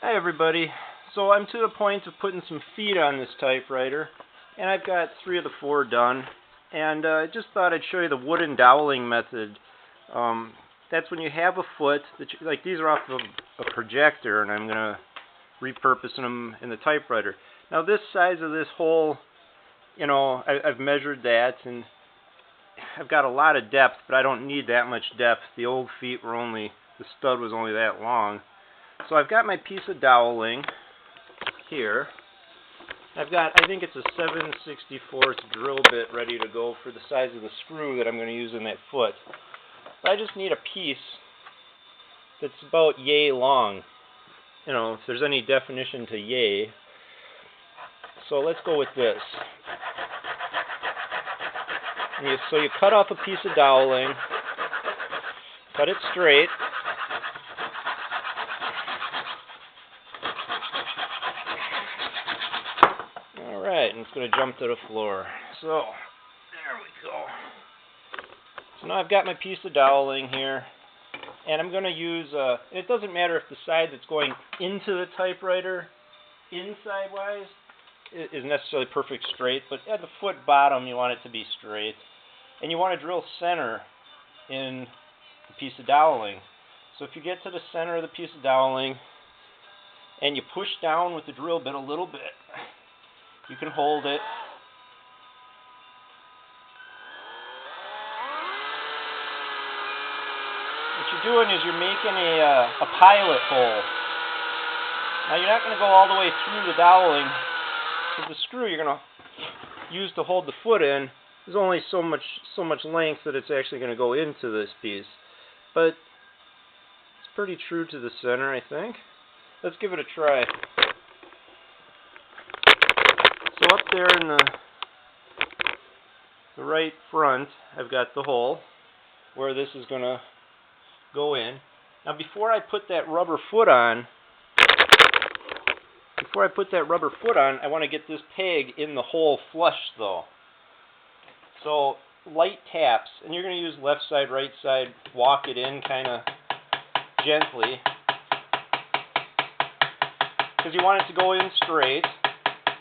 Hi everybody. So I'm to the point of putting some feet on this typewriter, and I've got 3 of the 4 done. And I just thought I'd show you the wooden doweling method. That's when you have a foot that like these are off of a projector, and I'm gonna repurpose them in the typewriter. Now this size of this hole, I've measured that, and I've got a lot of depth, but I don't need that much depth. The old feet were the stud was only that long. So I've got my piece of doweling here. I've got, I think it's a 7/64 drill bit ready to go for the size of the screw that I'm going to use in that foot. But I just need a piece that's about yay long. If there's any definition to yay. So let's go with this. So you cut off a piece of doweling, cut it straight. Alright, and it's going to jump to the floor. So, there we go. So now I've got my piece of doweling here, and I'm going to use, it doesn't matter if the side that's going into the typewriter, inside-wise, is necessarily perfect straight, but at the foot bottom you want it to be straight. And you want to drill center in the piece of doweling. So if you get to the center of the piece of doweling, and you push down with the drill bit a little bit, you can hold it. What you're doing is you're making a pilot hole. Now you're not going to go all the way through the doweling, because the screw you're going to use to hold the foot in is only so much length that it's actually going to go into this piece. But it's pretty true to the center, I think. Let's give it a try. So up there in the right front, I've got the hole where this is going to go in. Now before I put that rubber foot on, I want to get this peg in the hole flush though. So light taps, and you're going to use left side, right side, walk it in kind of gently, because you want it to go in straight.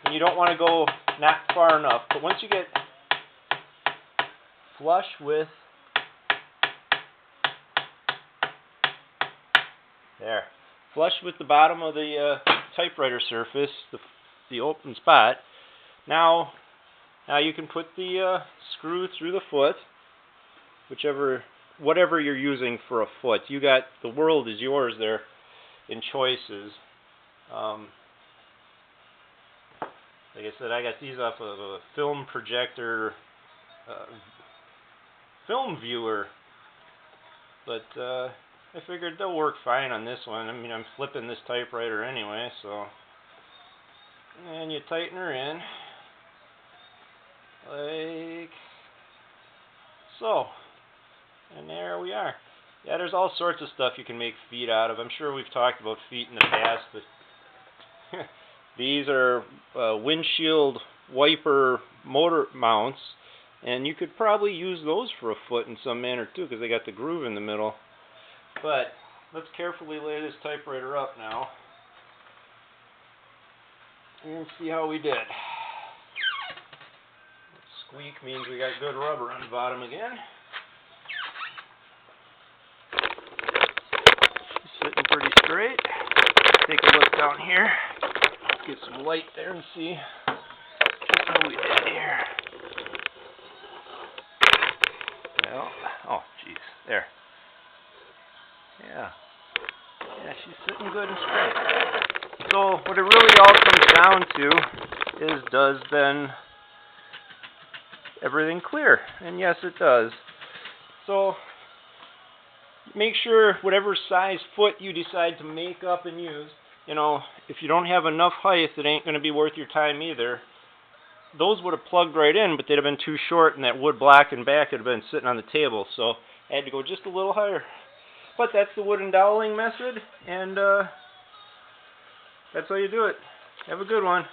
And you don't want to go not far enough. But once you get flush with the bottom of the typewriter surface, the open spot, now you can put the screw through the foot, whatever you're using for a foot. You got, the world is yours there in choices. Like I said, I got these off of a film projector, film viewer, but I figured they'll work fine on this one. I mean, I'm flipping this typewriter anyway, so. And you tighten her in, like so. And there we are. Yeah, there's all sorts of stuff you can make feet out of. I'm sure we've talked about feet in the past, but these are windshield wiper motor mounts, and you could probably use those for a foot in some manner too, because they got the groove in the middle. But let's carefully lay this typewriter up now and see how we did. Squeak means we got good rubber on the bottom again. Sitting pretty straight. Take a look down here. Get some light there and see just how we did here. Well, oh geez, there. Yeah, she's sitting good and straight. So what it really all comes down to is, does then everything clear? And yes, it does. So make sure whatever size foot you decide to make up and use, if you don't have enough height, it ain't going to be worth your time either. Those would have plugged right in, but they'd have been too short, and that wood block and back would have been sitting on the table. So I had to go just a little higher. But that's the wooden doweling method, and that's how you do it. Have a good one.